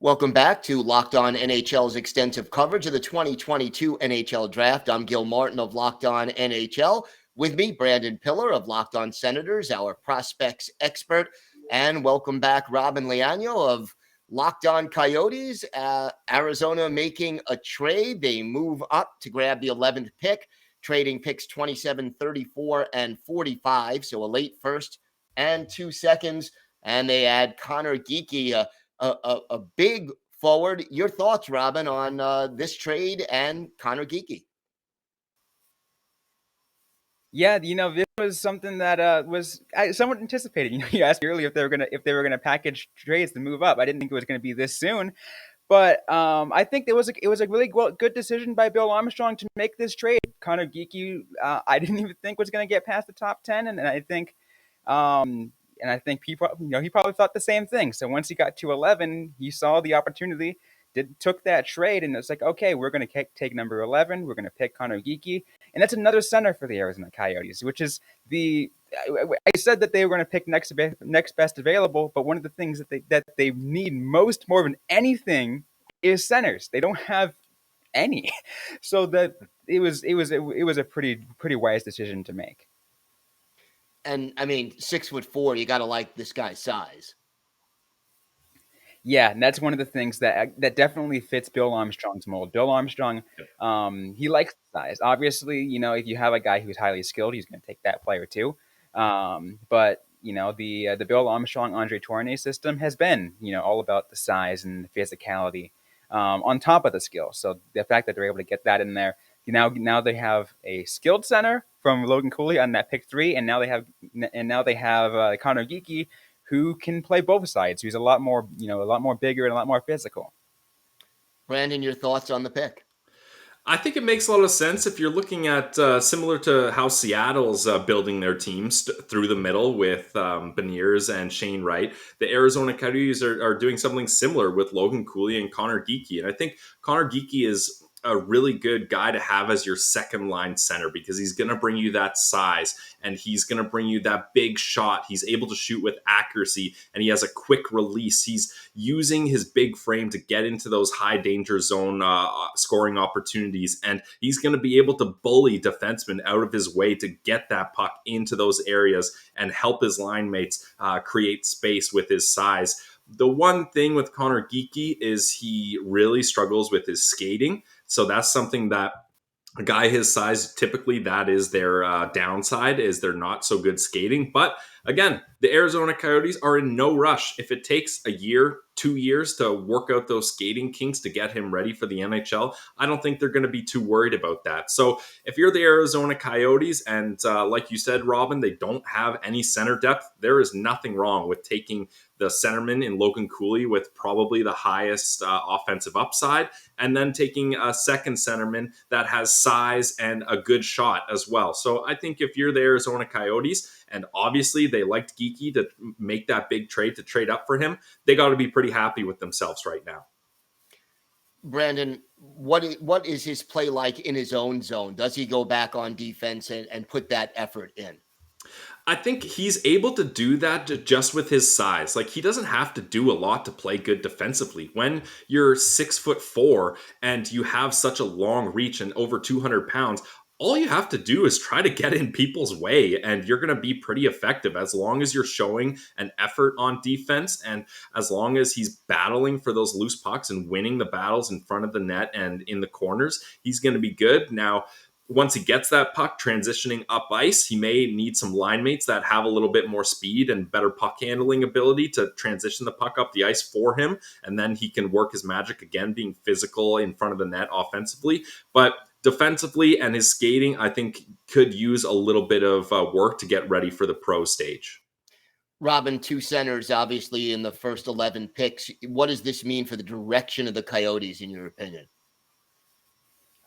Welcome back to Locked On NHL's extensive coverage of the 2022 NHL Draft. I'm Gil Martin of Locked On NHL. With me, Brandon Pillar of Locked On Senators, our prospects expert. And welcome back, Robyn Leaño of Locked On Coyotes. Arizona making a trade. They move up to grab the 11th pick, trading picks 27, 34, and 45. So a late first and 2 seconds. And they add Connor Geekie, a big forward. Your thoughts, Robyn, on this trade and Connor Geekie? Yeah, this was something that was somewhat anticipated. You asked me earlier if they were gonna package trades to move up. I didn't think it was gonna be this soon, but I think it was a really good decision by Bill Armstrong to make this trade. Connor Geekie, I didn't even think was gonna get past the top 10, and I think. People, he probably thought the same thing. So once he got to 11, he saw the opportunity, took that trade, and it's like, okay, we're going to take number 11. We're going to pick Connor Geekie, and that's another center for the Arizona Coyotes, which is I said that they were going to pick next best available, but one of the things that they need more than anything is centers. They don't have any, so that it was a pretty wise decision to make. And I mean, 6'4", you got to like this guy's size. Yeah, and that's one of the things that definitely fits Bill Armstrong's mold. Bill Armstrong, he likes size. Obviously, if you have a guy who's highly skilled, he's going to take that player too. But the Bill Armstrong Andre Tourigny system has been all about the size and the physicality on top of the skill. So the fact that they're able to get that in there, now they have a skilled center from Logan Cooley on that pick 3, and now they have Connor Geekie, who can play both sides. Who's a lot more bigger and a lot more physical. Brandon, your thoughts on the pick? I think it makes a lot of sense if you're looking at similar to how Seattle's building their teams through the middle with Beniers and Shane Wright. The Arizona Coyotes are doing something similar with Logan Cooley and Connor Geekie. And I think Connor Geekie is a really good guy to have as your second line center because he's going to bring you that size and he's going to bring you that big shot. He's able to shoot with accuracy and he has a quick release. He's using his big frame to get into those high danger zone scoring opportunities, and he's going to be able to bully defensemen out of his way to get that puck into those areas and help his line mates create space with his size. The one thing with Connor Geekie is he really struggles with his skating. So that's something that a guy his size, typically that is their downside, is they're not so good skating. But again, the Arizona Coyotes are in no rush. If it takes a year, 2 years to work out those skating kinks to get him ready for the NHL, I don't think they're going to be too worried about that. So if you're the Arizona Coyotes and like you said, Robyn, they don't have any center depth, there is nothing wrong with taking the centerman in Logan Cooley with probably the highest offensive upside, and then taking a second centerman that has size and a good shot as well. So I think if you're the Arizona Coyotes, and obviously they liked Geekie to make that big trade to trade up for him, they got to be pretty happy with themselves right now. Brandon, what is his play like in his own zone? Does he go back on defense and put that effort in? I think he's able to do that just with his size. Like, he doesn't have to do a lot to play good defensively. When you're 6'4" and you have such a long reach and over 200 pounds, all you have to do is try to get in people's way and you're going to be pretty effective as long as you're showing an effort on defense and as long as he's battling for those loose pucks and winning the battles in front of the net and in the corners, he's going to be good. Now, once he gets that puck transitioning up ice, he may need some line mates that have a little bit more speed and better puck handling ability to transition the puck up the ice for him. And then he can work his magic again, being physical in front of the net offensively. But defensively and his skating, I think, could use a little bit of work to get ready for the pro stage. Robyn, 2 centers, obviously, in the first 11 picks. What does this mean for the direction of the Coyotes, in your opinion?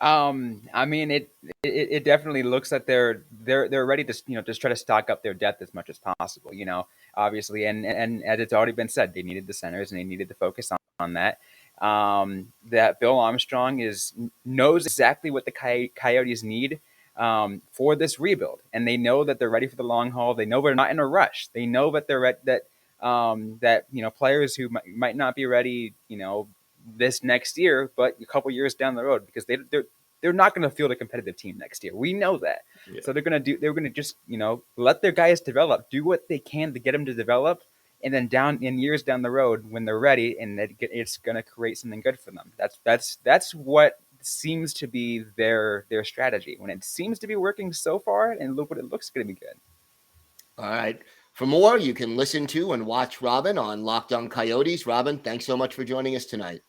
I mean, it definitely looks like they're ready to just try to stock up their depth as much as possible. Obviously, and as it's already been said, they needed the centers and they needed to focus on that. That Bill Armstrong knows exactly what the Coyotes need for this rebuild, and they know that they're ready for the long haul. They know they're not in a rush. They know that that players who might not be ready, this next year, but a couple years down the road, because they're not going to field a competitive team next year. We know that. Yeah. So they're going to just let their guys develop, do what they can to get them to develop, and then years down the road when they're ready, and it's going to create something good for them. That's what seems to be their strategy. When it seems to be working so far, and look what it looks going to be good. All right. For more, you can listen to and watch Robyn on Locked On Coyotes. Robyn, thanks so much for joining us tonight.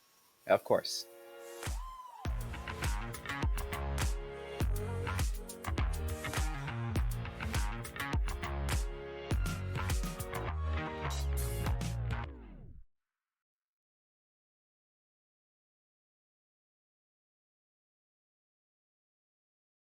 Of course.